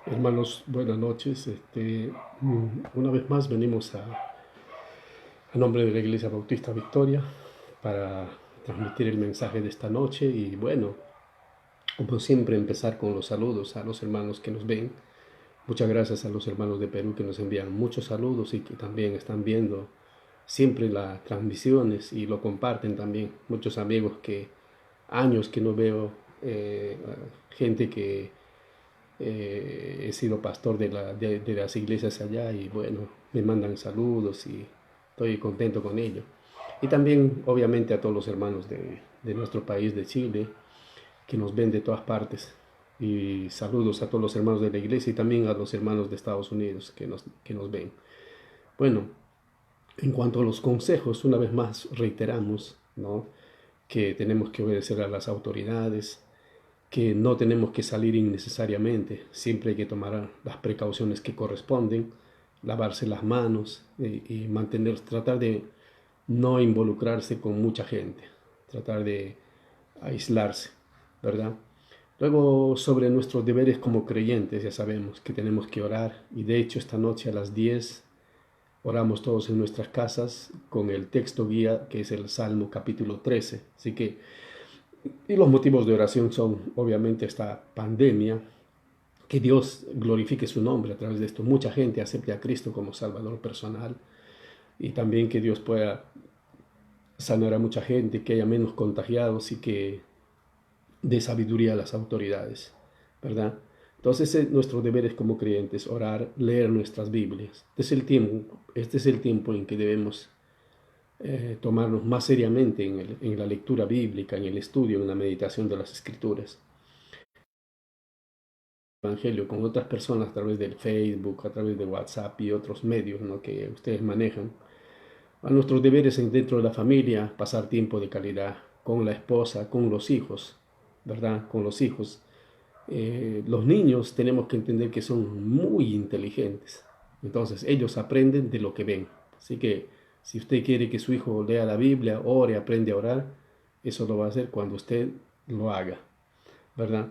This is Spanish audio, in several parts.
Hermanos, buenas noches. Una vez más venimos a nombre de la Iglesia Bautista Victoria para transmitir el mensaje de esta noche y bueno, como siempre empezar con los saludos a los hermanos que nos ven. Muchas gracias a los hermanos de Perú que nos envían muchos saludos y que también están viendo siempre las transmisiones y lo comparten también. Muchos amigos que años que no veo, eh, gente que he sido pastor de las iglesias allá y bueno, me mandan saludos y estoy contento con ello. Y también obviamente a todos los hermanos de nuestro país, de Chile, que nos ven de todas partes. Y saludos a todos los hermanos de la iglesia y también a los hermanos de Estados Unidos que nos ven. Bueno, en cuanto a los consejos, una vez más reiteramos, ¿no?, que tenemos que obedecer a las autoridades, que no tenemos que salir innecesariamente, siempre hay que tomar las precauciones que corresponden, lavarse las manos y tratar de no involucrarse con mucha gente, tratar de aislarse, ¿verdad? Luego, sobre nuestros deberes como creyentes, ya sabemos que tenemos que orar y de hecho esta noche a las 10 oramos todos en nuestras casas con el texto guía que es el Salmo capítulo 13. Así que, y los motivos de oración son obviamente esta pandemia, que Dios glorifique su nombre a través de esto. Mucha gente acepte a Cristo como Salvador personal y también que Dios pueda sanar a mucha gente, que haya menos contagiados y que dé sabiduría a las autoridades, ¿verdad? Entonces, nuestro deber es como creyentes orar, leer nuestras Biblias. Este es el tiempo en que debemos tomarnos más seriamente en la lectura bíblica, en el estudio, en la meditación de las Escrituras. Evangelio con otras personas a través del Facebook, a través de WhatsApp y otros medios, ¿no?, que ustedes manejan. A nuestros deberes dentro de la familia, pasar tiempo de calidad con la esposa, con los hijos, ¿verdad? Con los hijos. Los niños tenemos que entender que son muy inteligentes. Entonces ellos aprenden de lo que ven. Así que si usted quiere que su hijo lea la Biblia, ore, aprende a orar, eso lo va a hacer cuando usted lo haga, ¿verdad?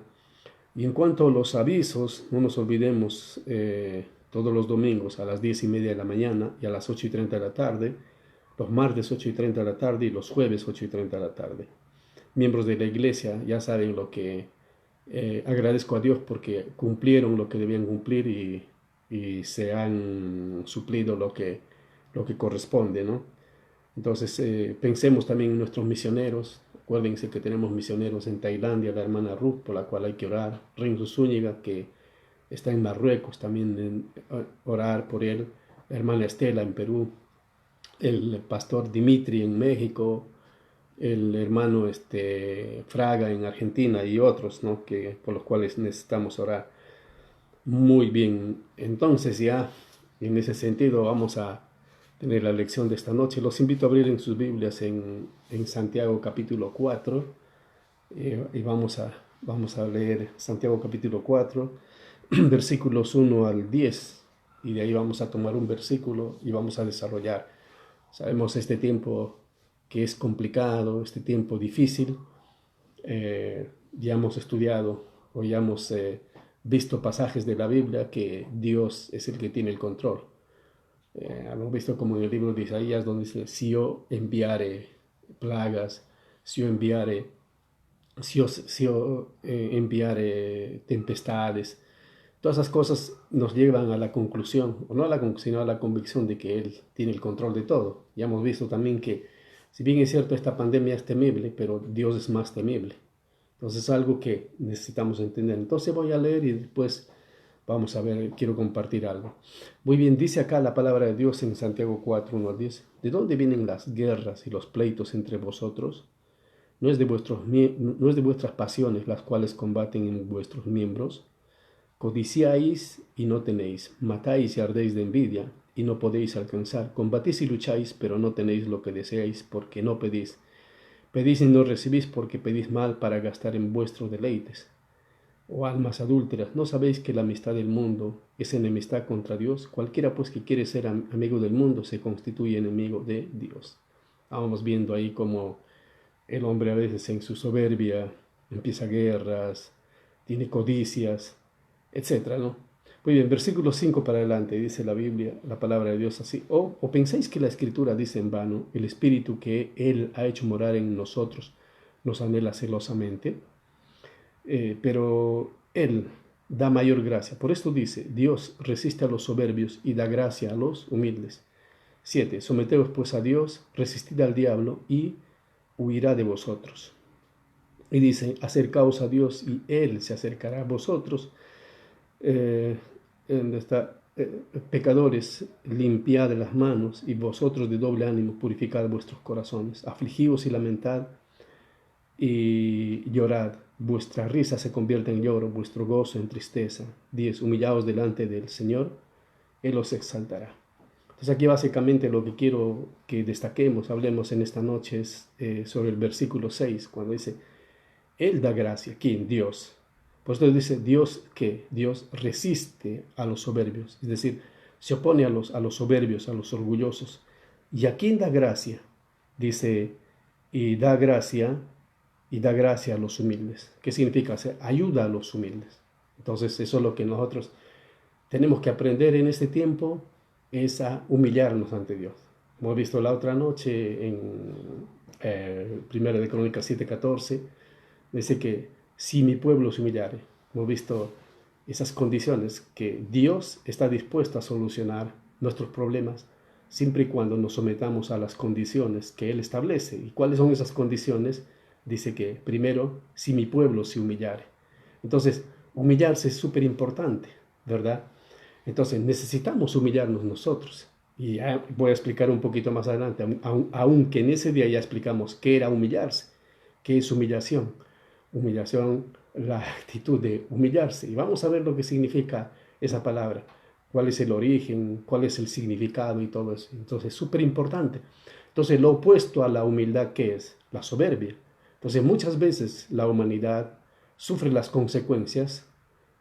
Y en cuanto a los avisos, no nos olvidemos, todos los domingos a las 10:30 de la mañana y a las 8:30 de la tarde, los martes 8:30 de la tarde y los jueves 8:30 de la tarde. Miembros de la iglesia ya saben lo que agradezco a Dios porque cumplieron lo que debían cumplir y se han suplido lo que corresponde, ¿no? Entonces, pensemos también en nuestros misioneros. Acuérdense que tenemos misioneros en Tailandia, la hermana Ruth, por la cual hay que orar. Renzo Zúñiga, que está en Marruecos, también orar por él. La hermana Estela en Perú. El pastor Dimitri en México. El hermano Fraga en Argentina y otros, ¿no?, por los cuales necesitamos orar. Muy bien, entonces ya en ese sentido vamos a tener la lección de esta noche. Los invito a abrir en sus Biblias en Santiago capítulo 4 y vamos a leer Santiago capítulo 4 versículos 1 al 10 y de ahí vamos a tomar un versículo y vamos a desarrollar. Sabemos este tiempo que es complicado, este tiempo difícil. Ya hemos estudiado o ya hemos visto pasajes de la Biblia que Dios es el que tiene el control. Hemos visto como en el libro de Isaías donde dice, si yo enviare plagas, si yo enviare, si yo enviare tempestades, todas esas cosas nos llevan a la conclusión, o no a la conclusión, sino a la convicción de que Él tiene el control de todo. Ya hemos visto también que, si bien es cierto, esta pandemia es temible, pero Dios es más temible. Entonces es algo que necesitamos entender. Entonces voy a leer y después vamos a ver, quiero compartir algo. Muy bien, dice acá la palabra de Dios en Santiago 4, 1 al 10. ¿De dónde vienen las guerras y los pleitos entre vosotros? ¿No es de vuestras pasiones las cuales combaten en vuestros miembros? Codiciáis y no tenéis, matáis y ardéis de envidia y no podéis alcanzar. Combatís y lucháis, pero no tenéis lo que deseáis porque no pedís. Pedís y no recibís porque pedís mal para gastar en vuestros deleites. Oh almas adúlteras, ¿no sabéis que la amistad del mundo es enemistad contra Dios? Cualquiera pues que quiere ser amigo del mundo se constituye enemigo de Dios. Vamos viendo ahí como el hombre a veces en su soberbia empieza guerras, tiene codicias, etcétera, ¿no? Muy bien, versículo 5 para adelante dice la Biblia, la palabra de Dios así. ¿O pensáis que la Escritura dice en vano, el Espíritu que Él ha hecho morar en nosotros nos anhela celosamente? Pero Él da mayor gracia. Por esto dice, Dios resiste a los soberbios y da gracia a los humildes. 7. Someteos pues a Dios, resistid al diablo y huirá de vosotros. Y dice, acercaos a Dios y Él se acercará a vosotros. Donde está, pecadores, limpiad las manos y vosotros de doble ánimo purificad vuestros corazones. Afligíos y lamentad y llorad. Vuestra risa se convierte en lloro, vuestro gozo en tristeza. 10. Humillaos delante del Señor, Él os exaltará. Entonces aquí básicamente lo que quiero que destaquemos, hablemos en esta noche es sobre el versículo 6, cuando dice, Él da gracia. ¿Quién? Dios. Por eso dice Dios que Dios resiste a los soberbios, es decir, se opone a los soberbios, a los orgullosos. ¿Y a quién da gracia? Dice, y da gracia a los humildes. ¿Qué significa? O sea, ayuda a los humildes. Entonces eso es lo que nosotros tenemos que aprender en este tiempo, es a humillarnos ante Dios. Hemos visto la otra noche en 1 de Crónicas 7:14, dice que si mi pueblo se humillare, hemos visto esas condiciones que Dios está dispuesto a solucionar nuestros problemas siempre y cuando nos sometamos a las condiciones que Él establece. ¿Y cuáles son esas condiciones? Dice que primero, si mi pueblo se humillare. Entonces, humillarse es súper importante, ¿verdad? Entonces, necesitamos humillarnos nosotros. Y ya voy a explicar un poquito más adelante, aunque en ese día ya explicamos qué era humillarse, qué es humillación. Humillación, la actitud de humillarse. Y vamos a ver lo que significa esa palabra, cuál es el origen, cuál es el significado y todo eso. Entonces, súper importante. Entonces, lo opuesto a la humildad, ¿qué es? La soberbia. Entonces, muchas veces la humanidad sufre las consecuencias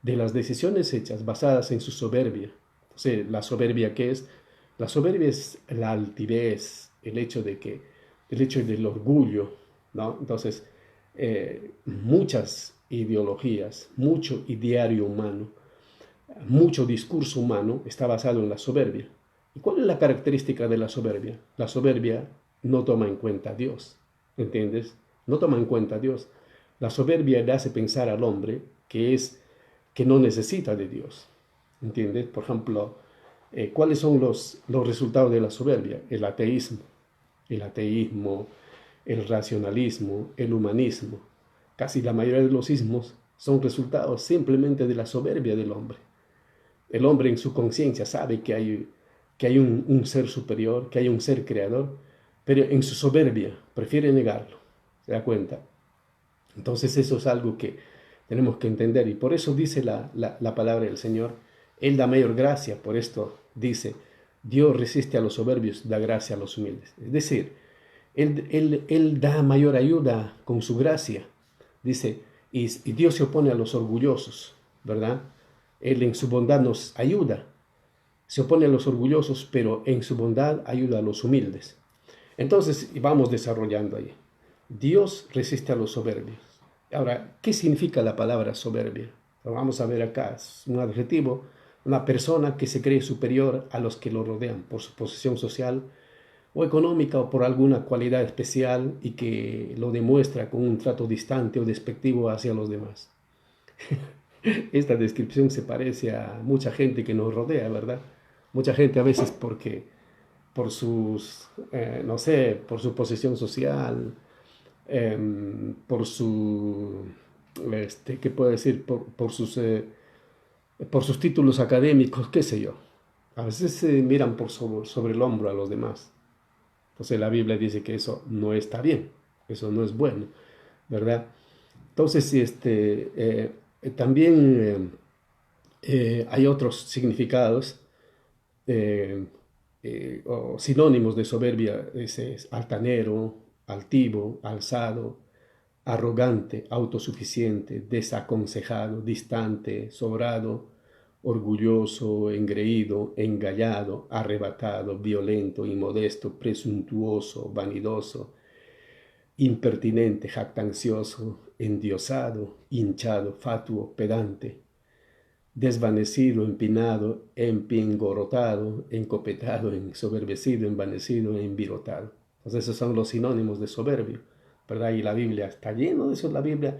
de las decisiones hechas basadas en su soberbia. Entonces, la soberbia, ¿qué es? La soberbia es la altivez, el hecho del orgullo, ¿no? Entonces, muchas ideologías, mucho ideario humano, mucho discurso humano está basado en la soberbia. ¿Y cuál es la característica de la soberbia? La soberbia no toma en cuenta a Dios, ¿entiendes? No toma en cuenta a Dios. La soberbia le hace pensar al hombre que no necesita de Dios, ¿entiendes? Por ejemplo, ¿cuáles son los resultados de la soberbia? El ateísmo, el racionalismo, el humanismo. Casi la mayoría de los ismos son resultados simplemente de la soberbia del hombre. El hombre en su conciencia sabe que hay un ser superior, que hay un ser creador, pero en su soberbia prefiere negarlo. ¿Se da cuenta? Entonces eso es algo que tenemos que entender, y por eso dice la palabra del Señor, Él da mayor gracia. Por esto dice, Dios resiste a los soberbios, da gracia a los humildes. Es decir, Él da mayor ayuda con su gracia. Dice, y Dios se opone a los orgullosos, ¿verdad? Él en su bondad nos ayuda. Se opone a los orgullosos, pero en su bondad ayuda a los humildes. Entonces, vamos desarrollando ahí. Dios resiste a los soberbios. Ahora, ¿qué significa la palabra soberbia? Lo vamos a ver acá. Es un adjetivo, una persona que se cree superior a los que lo rodean por su posición social o económica o por alguna cualidad especial y que lo demuestra con un trato distante o despectivo hacia los demás. Esta descripción se parece a mucha gente que nos rodea, ¿verdad? Mucha gente a veces por no sé, por su posición social, por su, ¿qué puedo decir? Por sus títulos académicos, qué sé yo. A veces se miran sobre el hombro a los demás. Entonces la Biblia dice que eso no está bien, eso no es bueno, ¿verdad? Entonces, también hay otros significados o sinónimos de soberbia. Es altanero, altivo, alzado, arrogante, autosuficiente, desaconsejado, distante, sobrado, orgulloso, engreído, engallado, arrebatado, violento, inmodesto, presuntuoso, vanidoso, impertinente, jactancioso, endiosado, hinchado, fatuo, pedante, desvanecido, empinado, empingorotado, encopetado, ensoberbecido, envanecido, envirotado. Entonces esos son los sinónimos de soberbio, ¿verdad? Y la Biblia está lleno de eso. La Biblia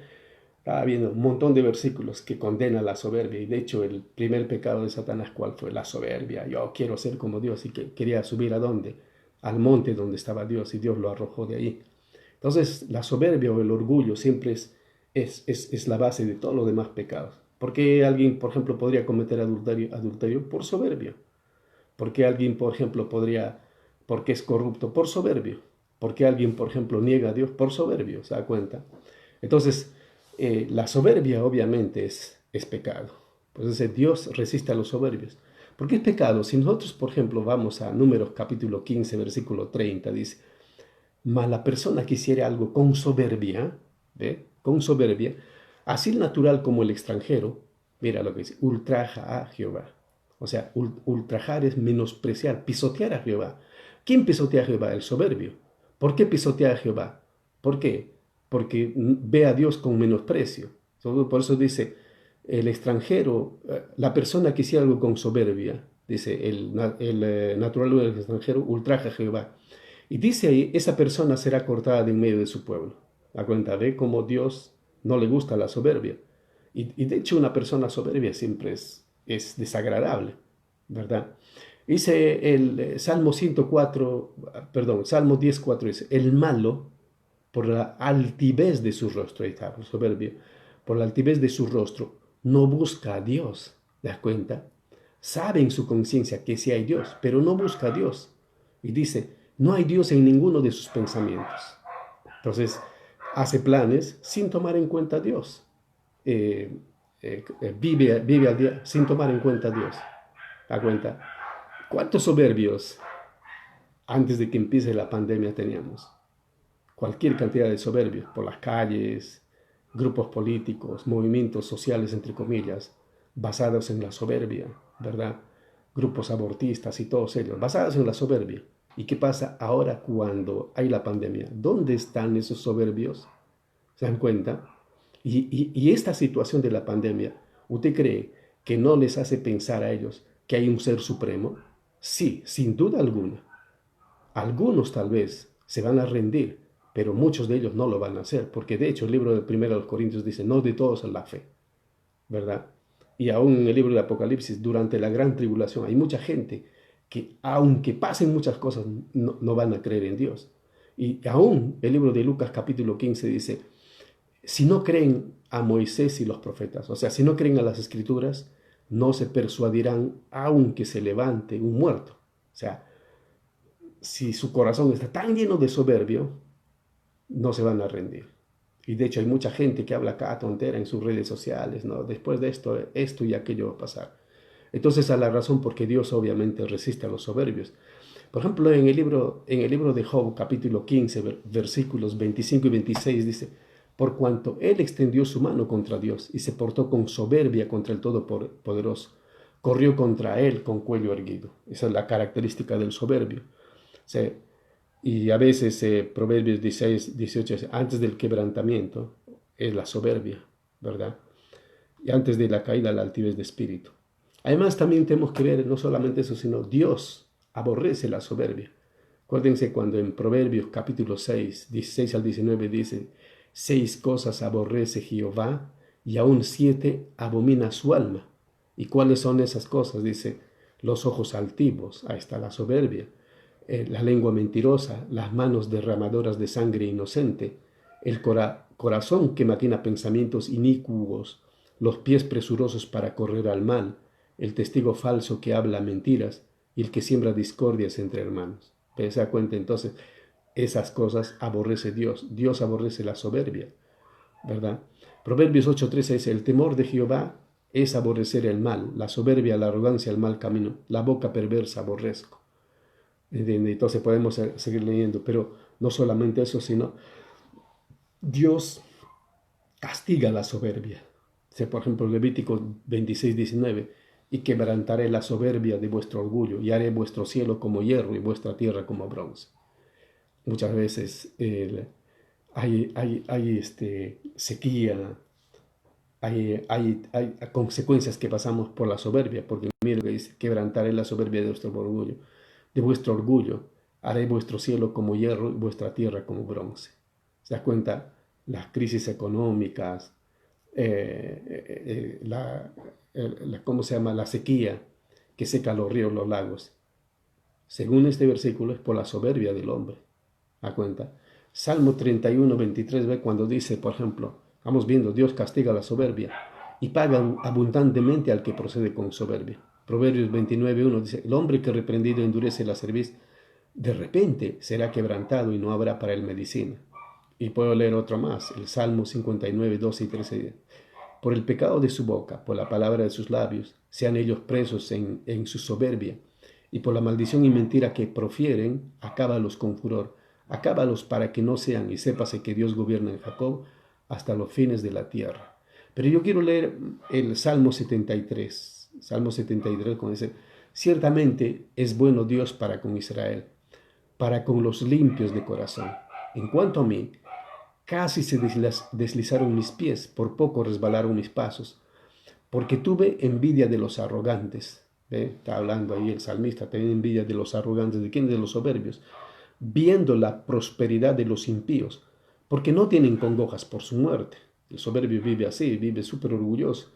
está viendo un montón de versículos que condenan la soberbia. Y de hecho el primer pecado de Satanás, ¿cuál fue? La soberbia. Yo quiero ser como Dios. Y que quería subir ¿a dónde? Al monte donde estaba Dios, y Dios lo arrojó de ahí. Entonces la soberbia o el orgullo siempre es la base de todos los demás pecados. ¿Por qué alguien, por ejemplo, podría cometer adulterio? Por soberbio. ¿Por qué alguien, por ejemplo, porque es corrupto? Por soberbio. ¿Por qué alguien, por ejemplo, niega a Dios? Por soberbio, ¿se da cuenta? Entonces, la soberbia obviamente es pecado. Entonces Dios resiste a los soberbios. ¿Por qué es pecado? Si nosotros, por ejemplo, vamos a Números capítulo 15, versículo 30, dice: mas la persona que hiciere algo con soberbia, ¿ve? Con soberbia, así el natural como el extranjero, mira lo que dice, ultraja a Jehová. O sea, ultrajar es menospreciar, pisotear a Jehová. ¿Quién pisotea a Jehová? El soberbio. ¿Por qué pisotea a Jehová? ¿Por qué? Porque ve a Dios con menosprecio. Por eso dice, el extranjero, la persona que hiciera algo con soberbia, dice, el natural del extranjero ultraja a Jehová. Y dice ahí, esa persona será cortada de en medio de su pueblo. A cuenta de cómo Dios no le gusta la soberbia. Y de hecho una persona soberbia siempre es desagradable, ¿verdad? Dice el Salmo 104, perdón, Salmo 10:4 dice: el malo, por la altivez de su rostro, ahí está, el soberbio, por la altivez de su rostro, no busca a Dios. ¿Te das cuenta? Sabe en su conciencia que sí hay Dios, pero no busca a Dios. Y dice, no hay Dios en ninguno de sus pensamientos. Entonces, hace planes sin tomar en cuenta a Dios. Vive al día sin tomar en cuenta a Dios. ¿Da cuenta? ¿Cuántos soberbios antes de que empiece la pandemia teníamos? Cualquier cantidad de soberbios por las calles, grupos políticos, movimientos sociales, entre comillas, basados en la soberbia, ¿verdad? Grupos abortistas y todos ellos, basados en la soberbia. ¿Y qué pasa ahora cuando hay la pandemia? ¿Dónde están esos soberbios? ¿Se dan cuenta? Y esta situación de la pandemia, ¿usted cree que no les hace pensar a ellos que hay un ser supremo? Sí, sin duda alguna. Algunos tal vez se van a rendir, pero muchos de ellos no lo van a hacer, porque de hecho el libro de 1 Corintios dice, no de todos en la fe, ¿verdad? Y aún en el libro de Apocalipsis, durante la gran tribulación, hay mucha gente que aunque pasen muchas cosas, no van a creer en Dios. Y aún el libro de Lucas capítulo 15 dice, si no creen a Moisés y los profetas, o sea, si no creen a las escrituras, no se persuadirán aunque se levante un muerto. O sea, si su corazón está tan lleno de soberbio, no se van a rendir. Y de hecho hay mucha gente que habla cada tontera en sus redes sociales, ¿no? Después de esto y aquello va a pasar. Entonces, a la razón porque Dios obviamente resiste a los soberbios. Por ejemplo, en el libro de Job, capítulo 15, versículos 25 y 26, dice, por cuanto él extendió su mano contra Dios y se portó con soberbia contra el Todopoderoso, corrió contra él con cuello erguido. Esa es la característica del soberbio. Se, y a veces Proverbios 16, 18, antes del quebrantamiento es la soberbia, ¿verdad? Y antes de la caída la altivez de espíritu. Además también tenemos que ver no solamente eso, sino Dios aborrece la soberbia. Acuérdense cuando en Proverbios capítulo 6, 16 al 19 dice, 6 cosas aborrece Jehová y aún 7 abomina su alma. ¿Y cuáles son esas cosas? Dice, los ojos altivos, ahí está la soberbia, la lengua mentirosa, las manos derramadoras de sangre inocente, el corazón que maquina pensamientos inicuos, los pies presurosos para correr al mal, el testigo falso que habla mentiras y el que siembra discordias entre hermanos. ¿Se da cuenta? Entonces, esas cosas aborrece Dios. Dios aborrece la soberbia, ¿verdad? Proverbios 8:13 dice, el temor de Jehová es aborrecer el mal, la soberbia, la arrogancia, el mal camino, la boca perversa aborrezco. Entonces podemos seguir leyendo, pero no solamente eso, sino Dios castiga la soberbia. O sea, por ejemplo, Levítico 26:19, y quebrantaré la soberbia de vuestro orgullo, y haré vuestro cielo como hierro y vuestra tierra como bronce. Muchas veces hay sequía, hay consecuencias que pasamos por la soberbia, porque mira lo que dice, quebrantaré la soberbia de vuestro orgullo, haré vuestro cielo como hierro y vuestra tierra como bronce. ¿Se da cuenta? Las crisis económicas, ¿cómo se llama? La sequía que seca los ríos, los lagos. Según este versículo, es por la soberbia del hombre. ¿A cuenta? Salmo 31, 23, ve cuando dice, por ejemplo, vamos viendo, Dios castiga la soberbia y paga abundantemente al que procede con soberbia. Proverbios 29, 1 dice, el hombre que reprendido endurece la cerviz, de repente será quebrantado y no habrá para él medicina. Y puedo leer otro más, el Salmo 59, 12 y 13. Por el pecado de su boca, por la palabra de sus labios, sean ellos presos en su soberbia, y por la maldición y mentira que profieren, acábalos con furor, acábalos para que no sean, y sépase que Dios gobierna en Jacob hasta los fines de la tierra. Pero yo quiero leer el Salmo 73, Salmo 73 con ese, ciertamente es bueno Dios para con Israel, para con los limpios de corazón. En cuanto a mí, casi se deslizaron mis pies, por poco resbalaron mis pasos, porque tuve envidia de los arrogantes. ¿Ve? Está hablando ahí el salmista, tiene envidia de los arrogantes, ¿de quién? De los soberbios, viendo la prosperidad de los impíos, porque no tienen congojas por su muerte. El soberbio vive así, vive súper orgulloso,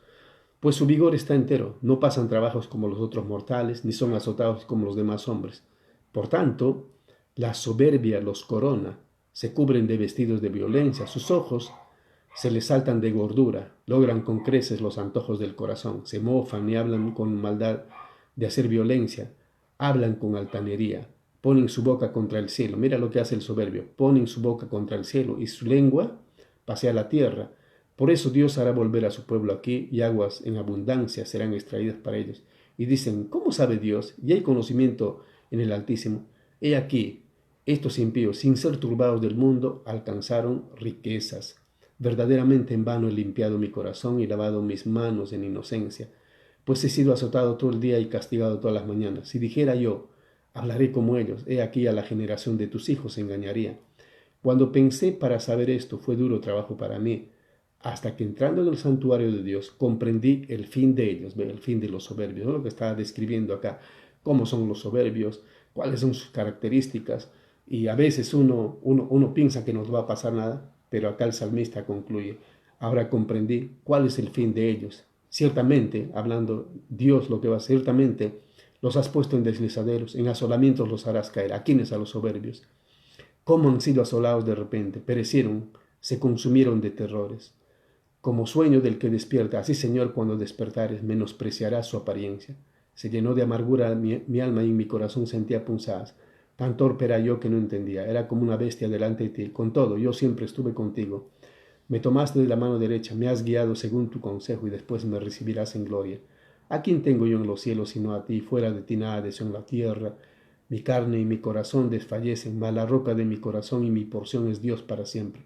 pues su vigor está entero, no pasan trabajos como los otros mortales, ni son azotados como los demás hombres. Por tanto, la soberbia los corona, se cubren de vestidos de violencia, sus ojos se les saltan de gordura, logran con creces los antojos del corazón, se mofan y hablan con maldad de hacer violencia, hablan con altanería, ponen su boca contra el cielo. Mira lo que hace el soberbio, ponen su boca contra el cielo y su lengua pasea la tierra. Por eso Dios hará volver a su pueblo aquí y aguas en abundancia serán extraídas para ellos. Y dicen, ¿cómo sabe Dios? Y hay conocimiento en el Altísimo. He aquí, estos impíos, sin ser turbados del mundo, alcanzaron riquezas. Verdaderamente en vano he limpiado mi corazón y lavado mis manos en inocencia, pues he sido azotado todo el día y castigado todas las mañanas. Si dijera yo, hablaré como ellos, he aquí a la generación de tus hijos engañaría. Cuando pensé para saber esto, fue duro trabajo para mí, hasta que entrando en el santuario de Dios, comprendí el fin de ellos, el fin de los soberbios, ¿no? Lo que estaba describiendo acá, cómo son los soberbios, cuáles son sus características, y a veces uno piensa que no va a pasar nada, pero acá el salmista concluye, ahora comprendí cuál es el fin de ellos. Ciertamente, hablando Dios lo que va a hacer, ciertamente los has puesto en deslizaderos, en asolamientos los harás caer. ¿A quiénes? A los soberbios. ¿Cómo han sido asolados de repente? Perecieron, se consumieron de terrores. Como sueño del que despierta, así Señor, cuando despertares, menospreciarás su apariencia. Se llenó de amargura mi alma y mi corazón sentía punzadas. Tan torpe era yo que no entendía, era como una bestia delante de ti. Con todo, yo siempre estuve contigo. Me tomaste de la mano derecha, me has guiado según tu consejo y después me recibirás en gloria. ¿A quién tengo yo en los cielos sino a ti? Fuera de ti nada deseo en la tierra. Mi carne y mi corazón desfallecen, mas la roca de mi corazón y mi porción es Dios para siempre.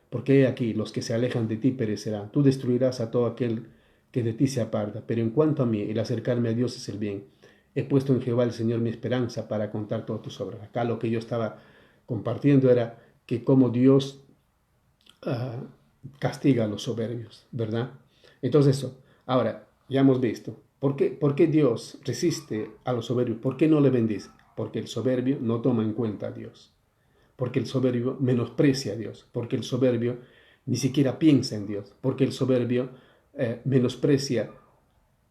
Porque he aquí, los que se alejan de ti perecerán. Tú destruirás a todo aquel que de ti se aparta. Pero en cuanto a mí, el acercarme a Dios es el bien. He puesto en Jehová el Señor mi esperanza para contar todas tus obras. Acá lo que yo estaba compartiendo era que como Dios uh, castiga a los soberbios, ¿verdad? Entonces eso. Ahora, ya hemos visto. ¿Por qué Dios resiste a los soberbios? ¿Por qué no le bendice? Porque el soberbio no toma en cuenta a Dios. Porque el soberbio menosprecia a Dios. Porque el soberbio ni siquiera piensa en Dios. Porque el soberbio menosprecia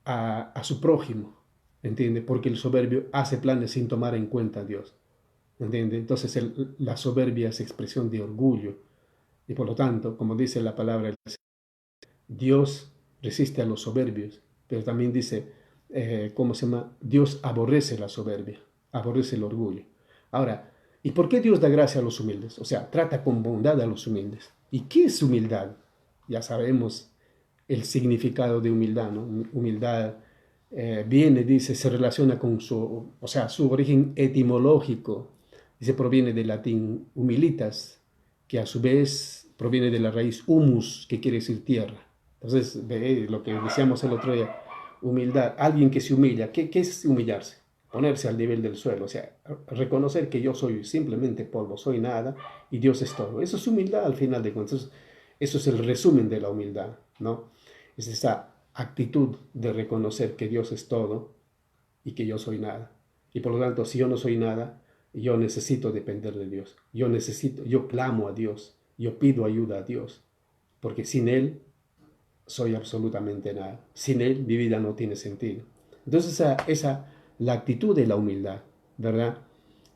a su prójimo. ¿Entiende? Porque el soberbio hace planes sin tomar en cuenta a Dios. ¿Entiende? Entonces la soberbia es expresión de orgullo. Y por lo tanto, como dice la palabra, Dios resiste a los soberbios, pero también dice, ¿cómo se llama? Dios aborrece la soberbia, aborrece el orgullo. Ahora, ¿y por qué Dios da gracia a los humildes? O sea, trata con bondad a los humildes. ¿Y qué es humildad? Ya sabemos el significado de humildad, ¿no? Humildad viene, dice, se relaciona con su origen etimológico, dice, proviene del latín humilitas, que a su vez proviene de la raíz humus, que quiere decir tierra. Entonces, ve lo que decíamos el otro día, humildad, alguien que se humilla. ¿Qué es humillarse? ponerse al nivel del suelo, o sea, reconocer que yo soy simplemente polvo, soy nada y Dios es todo. Eso es humildad al final de cuentas. Eso es el resumen de la humildad, ¿no? Es esa actitud de reconocer que Dios es todo y que yo soy nada. Y por lo tanto, si yo no soy nada, yo necesito depender de Dios. Yo clamo a Dios, yo pido ayuda a Dios, porque sin Él soy absolutamente nada. Sin Él mi vida no tiene sentido. Entonces la actitud de la humildad, ¿verdad?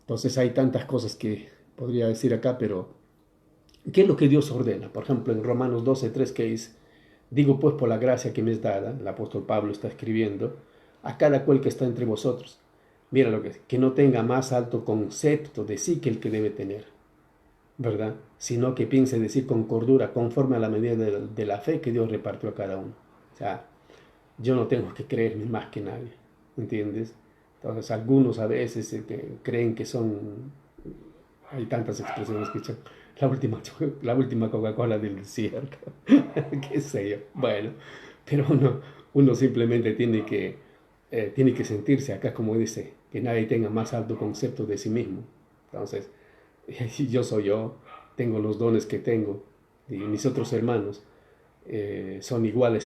Entonces hay tantas cosas que podría decir acá, pero ¿qué es lo que Dios ordena? Por ejemplo, en Romanos 12:3 que dice, digo pues por la gracia que me es dada, el apóstol Pablo está escribiendo, a cada cual que está entre vosotros, mira lo que no tenga más alto concepto de sí que el que debe tener, ¿verdad? Sino que piense decir con cordura, conforme a la medida de la fe que Dios repartió a cada uno. O sea, yo no tengo que creerme más que nadie, ¿entiendes? Entonces, algunos a veces que creen que son, hay tantas expresiones que son la última, la última Coca-Cola del desierto, qué sé yo, bueno, pero uno simplemente tiene que sentirse acá, como dice, que nadie tenga más alto concepto de sí mismo. Entonces, yo soy yo, tengo los dones que tengo, y mis otros hermanos son iguales,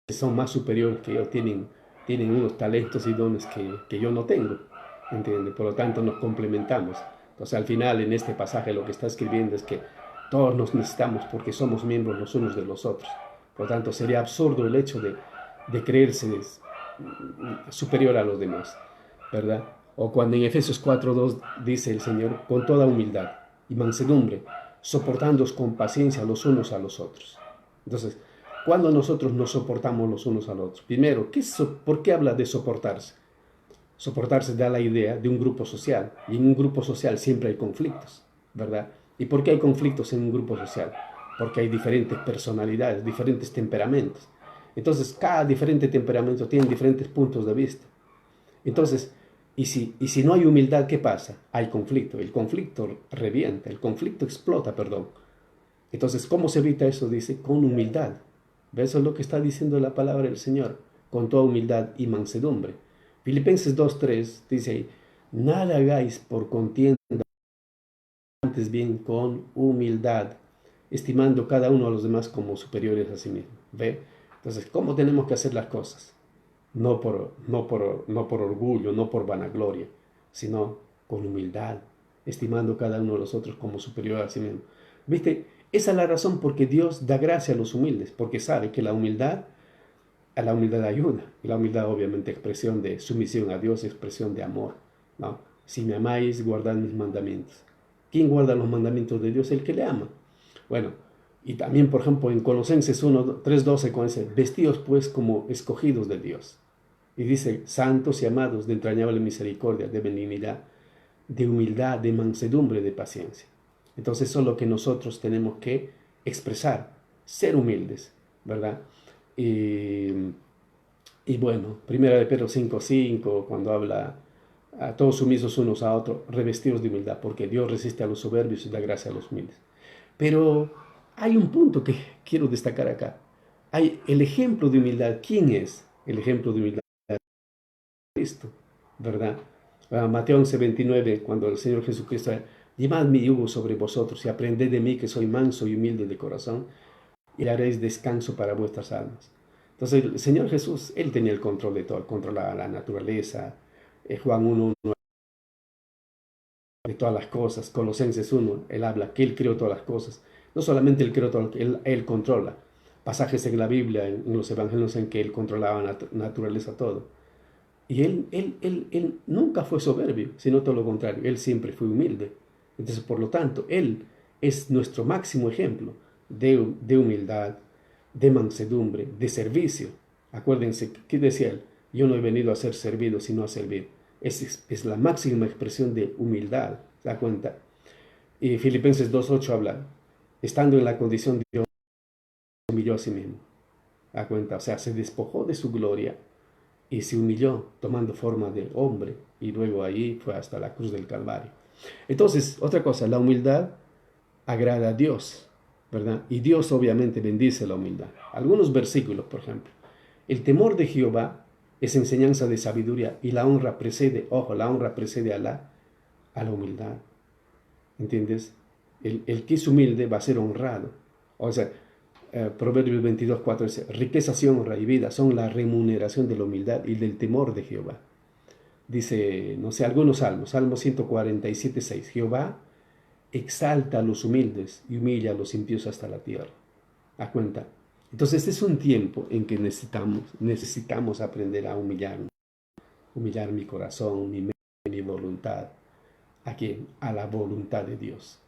son más superiores que yo, tienen unos talentos y dones que yo no tengo, ¿entiendes? Por lo tanto, nos complementamos. Entonces, al final, en este pasaje, lo que está escribiendo es que todos nos necesitamos porque somos miembros los unos de los otros. Por lo tanto, sería absurdo el hecho de creerse superior a los demás, ¿verdad? O cuando en Efesios 4:2 dice el Señor, con toda humildad y mansedumbre, soportándoos con paciencia los unos a los otros. Entonces, cuando nosotros nos soportamos los unos a los otros, primero, ¿por qué habla de soportarse? Soportarse da la idea de un grupo social, y en un grupo social siempre hay conflictos, ¿verdad? ¿Y por qué hay conflictos en un grupo social? Porque hay diferentes personalidades, diferentes temperamentos. Entonces, cada diferente temperamento tiene diferentes puntos de vista. Entonces, y si no hay humildad, ¿qué pasa? Hay conflicto. El conflicto revienta, el conflicto explota, perdón. Entonces, ¿cómo se evita eso? Dice, con humildad. ¿Ves? Eso es lo que está diciendo la palabra del Señor, con toda humildad y mansedumbre. Filipenses 2:3 dice ahí, nada hagáis por contienda, antes bien con humildad, estimando cada uno a los demás como superiores a sí mismo. ¿Ve? Entonces, ¿cómo tenemos que hacer las cosas? No por orgullo, no por vanagloria, sino con humildad, estimando cada uno de los otros como superior a sí mismo. ¿Viste? Esa es la razón por que Dios da gracia a los humildes, porque sabe que a la humildad ayuda. Y la humildad obviamente expresión de sumisión a Dios, expresión de amor, ¿no? Si me amáis, guardad mis mandamientos. ¿Quién guarda los mandamientos de Dios? El que le ama. Bueno, y también, por ejemplo, en Colosenses 3:12, con ese, vestidos pues como escogidos de Dios. Y dice, santos y amados de entrañable misericordia, de benignidad, de humildad, de mansedumbre, de paciencia. Entonces eso es lo que nosotros tenemos que expresar, ser humildes, ¿verdad? Y, y bueno, primera de Pedro 5:5, cuando habla a todos sumisos unos a otros, revestidos de humildad, porque Dios resiste a los soberbios y da gracia a los humildes. Pero hay un punto que quiero destacar acá. Hay el ejemplo de humildad. ¿Quién es el ejemplo de humildad? Cristo, ¿verdad? Mateo 11:29, cuando el Señor Jesucristo, llevad mi yugo sobre vosotros y aprended de mí que soy manso y humilde de corazón, y haréis descanso para vuestras almas. Entonces el Señor Jesús, Él tenía el control de todo, controlaba la naturaleza. Juan 1:1, de todas las cosas. Colosenses 1, Él habla que Él creó todas las cosas. No solamente Él creó todo, Él controla. Pasajes en la Biblia, en los evangelios en que Él controlaba naturaleza todo. Y él nunca fue soberbio, sino todo lo contrario, él siempre fue humilde. Entonces, por lo tanto, él es nuestro máximo ejemplo de humildad, de mansedumbre, de servicio. Acuérdense, ¿qué decía él? Yo no he venido a ser servido, sino a servir. Es la máxima expresión de humildad, ¿se da cuenta? Y Filipenses 2:8 habla, estando en la condición de Dios, se humilló a sí mismo. ¿Se da cuenta? O sea, se despojó de su gloria y se humilló tomando forma de hombre y luego ahí fue hasta la cruz del Calvario. Entonces, otra cosa, la humildad agrada a Dios, ¿verdad? Y Dios obviamente bendice la humildad. Algunos versículos, por ejemplo, el temor de Jehová Es enseñanza de sabiduría. Y la honra precede, ojo, la honra precede a la humildad. ¿Entiendes? El que es humilde va a ser honrado. O sea, Proverbios 22:4 dice, riquezas y honra y vida son la remuneración de la humildad y del temor de Jehová. Dice, no sé, algunos salmos, Salmo 147:6, Jehová exalta a los humildes y humilla a los impíos hasta la tierra. ¿A cuenta? Entonces este es un tiempo en que necesitamos aprender a humillar mi corazón, mi mente, mi voluntad. ¿A quién? A la voluntad de Dios.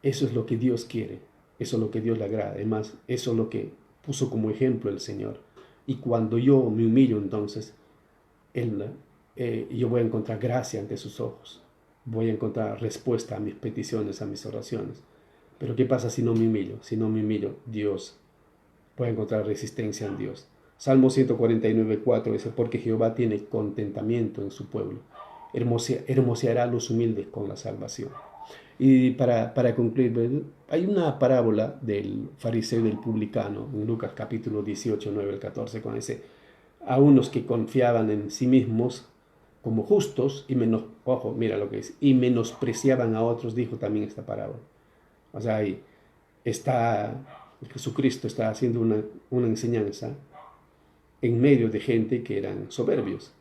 Eso es lo que Dios quiere, eso es lo que Dios le agrada. Además, eso es lo que puso como ejemplo el Señor. Y cuando yo me humillo, entonces, yo voy a encontrar gracia ante sus ojos. Voy a encontrar respuesta a mis peticiones, a mis oraciones. Pero ¿qué pasa si no me humillo? Si no me humillo, Dios, voy a encontrar resistencia en Dios. Salmo 149:4 dice, porque Jehová tiene contentamiento en su pueblo. Hermoseará a los humildes con la salvación. Y para concluir, hay una parábola del fariseo y del publicano en Lucas capítulo 18, 9 al 14, cuando dice, a unos que confiaban en sí mismos como justos y ojo, mira lo que dice, y menospreciaban a otros, dijo también esta parábola. O sea, ahí está, Jesucristo está haciendo una enseñanza en medio de gente que eran soberbios.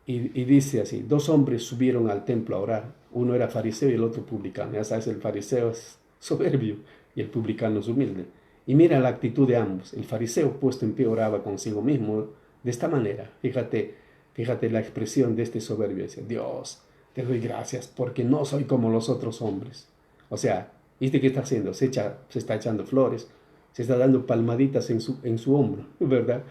Y dice así, dos hombres subieron al templo a orar, uno era fariseo y el otro publicano. Ya sabes, el fariseo es soberbio y el publicano es humilde. Y mira la actitud de ambos. El fariseo puesto en pie oraba consigo mismo de esta manera. Fíjate la expresión de este soberbio. Dice, Dios, te doy gracias porque no soy como los otros hombres. O sea, ¿viste qué está haciendo? Se está echando flores, se está dando palmaditas en su hombro, ¿verdad?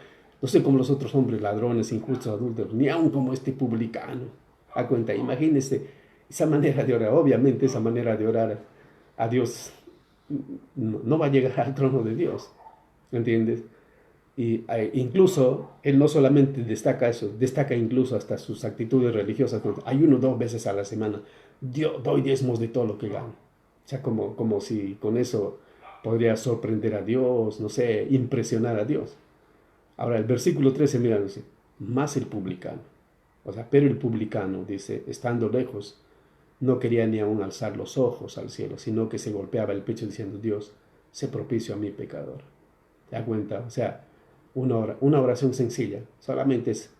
No sé como los otros hombres, ladrones, injustos, adúlteros, ni aun como este publicano. A cuenta, imagínense esa manera de orar. Obviamente esa manera de orar a Dios no va a llegar al trono de Dios, ¿entiendes? Y incluso él no solamente destaca eso, destaca incluso hasta sus actitudes religiosas. Ayuno 2 veces a la semana, doy diezmos de todo lo que gano. O sea, como si con eso podría sorprender a Dios, no sé, impresionar a Dios. Ahora, el versículo 13, mira, dice, más el publicano. O sea, pero el publicano, dice, estando lejos, no quería ni aún alzar los ojos al cielo, sino que se golpeaba el pecho diciendo, Dios, sé propicio a mi pecador. ¿Te das cuenta? O sea, una oración sencilla, solamente es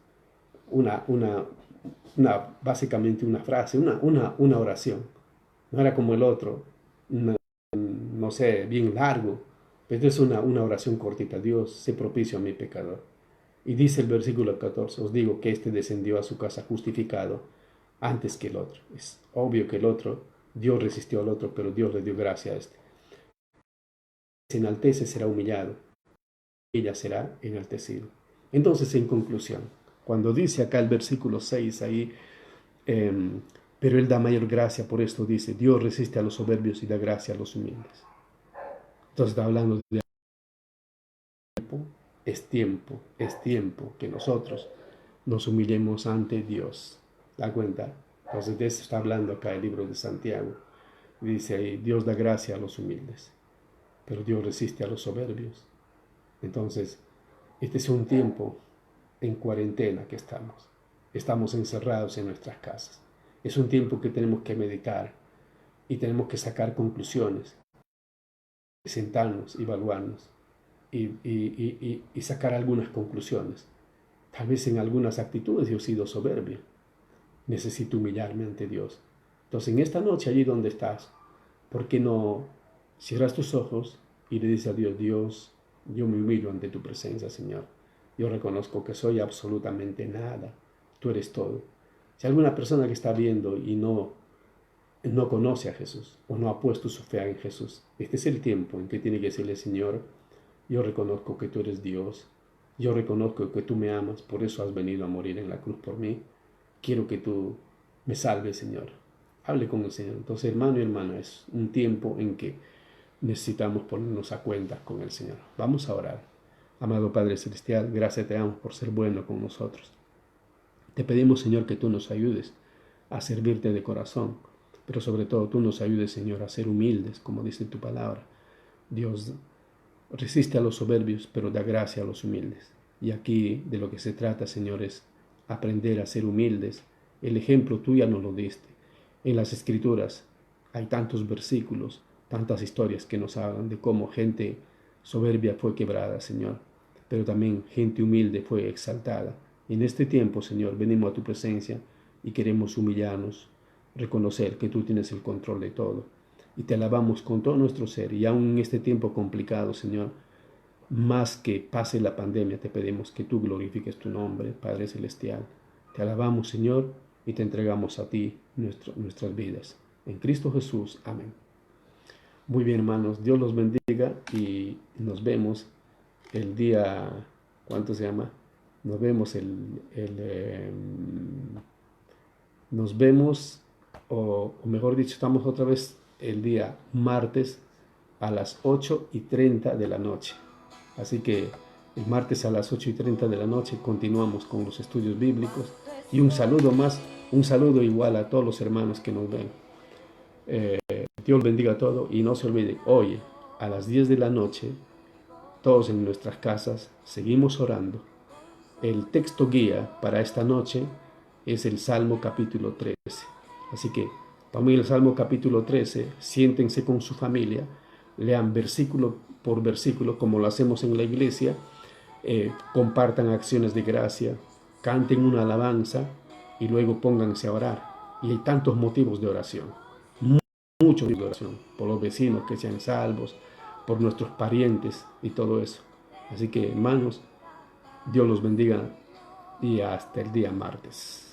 básicamente una frase, una oración. No era como el otro, no sé, bien largo, pero es una oración cortita. Dios, sé propicio a mi pecador. Y dice el versículo 14, os digo que éste descendió a su casa justificado antes que el otro. Es obvio que el otro, Dios resistió al otro, pero Dios le dio gracia a este. Se enaltece, será humillado, ella será enaltecido. Entonces, en conclusión, cuando dice acá el versículo 6, ahí, pero Él da mayor gracia, por esto dice, Dios resiste a los soberbios y da gracia a los humildes. Entonces está hablando de es tiempo que nosotros nos humillemos ante Dios. ¿Da cuenta? Entonces de eso está hablando acá el libro de Santiago. Dice ahí, Dios da gracia a los humildes, pero Dios resiste a los soberbios. Entonces, este es un tiempo en cuarentena que estamos. Estamos encerrados en nuestras casas. Es un tiempo que tenemos que meditar y tenemos que sacar conclusiones, sentarnos, evaluarnos y sacar algunas conclusiones. Tal vez en algunas actitudes yo he sido soberbio. Necesito humillarme ante Dios. Entonces, en esta noche, allí donde estás, ¿por qué no cierras tus ojos y le dices a Dios, Dios, yo me humillo ante tu presencia, Señor? Yo reconozco que soy absolutamente nada. Tú eres todo. Si alguna persona que está viendo y no conoce a Jesús o no ha puesto su fe en Jesús, este es el tiempo en que tiene que decirle, Señor, yo reconozco que tú eres Dios. Yo reconozco que tú me amas, por eso has venido a morir en la cruz por mí. Quiero que tú me salves, Señor. Hable con el Señor. Entonces, hermano y hermana, es un tiempo en que necesitamos ponernos a cuentas con el Señor. Vamos a orar. Amado Padre Celestial, gracias te damos por ser bueno con nosotros. Te pedimos, Señor, que tú nos ayudes a servirte de corazón, pero sobre todo tú nos ayudes, Señor, a ser humildes, como dice tu palabra. Dios, resiste a los soberbios, pero da gracia a los humildes. Y aquí de lo que se trata, Señor, es aprender a ser humildes. El ejemplo tú ya nos lo diste. En las Escrituras hay tantos versículos, tantas historias que nos hablan de cómo gente soberbia fue quebrada, Señor, pero también gente humilde fue exaltada. En este tiempo, Señor, venimos a tu presencia y queremos humillarnos, reconocer que tú tienes el control de todo. Y te alabamos con todo nuestro ser. Y aún en este tiempo complicado, Señor, más que pase la pandemia, te pedimos que tú glorifiques tu nombre, Padre Celestial. Te alabamos, Señor, y te entregamos a ti nuestras vidas. En Cristo Jesús. Amén. Muy bien, hermanos. Dios los bendiga y nos vemos el día, ¿cuánto se llama? Nos vemos nos vemos, o mejor dicho, estamos otra vez el día martes a las 8:30 de la noche. Así que el martes a las 8:30 de la noche continuamos con los estudios bíblicos. Y un saludo más, un saludo igual a todos los hermanos que nos ven. Dios bendiga todo y no se olviden, hoy a las 10 de la noche, todos en nuestras casas, seguimos orando. El texto guía para esta noche es el Salmo capítulo 13. Así que tomen el Salmo capítulo 13, siéntense con su familia, lean versículo por versículo como lo hacemos en la iglesia, compartan acciones de gracia, canten una alabanza y luego pónganse a orar. Y hay tantos motivos de oración, muchos motivos de oración, por los vecinos que sean salvos, por nuestros parientes y todo eso. Así que hermanos, Dios los bendiga y hasta el día martes.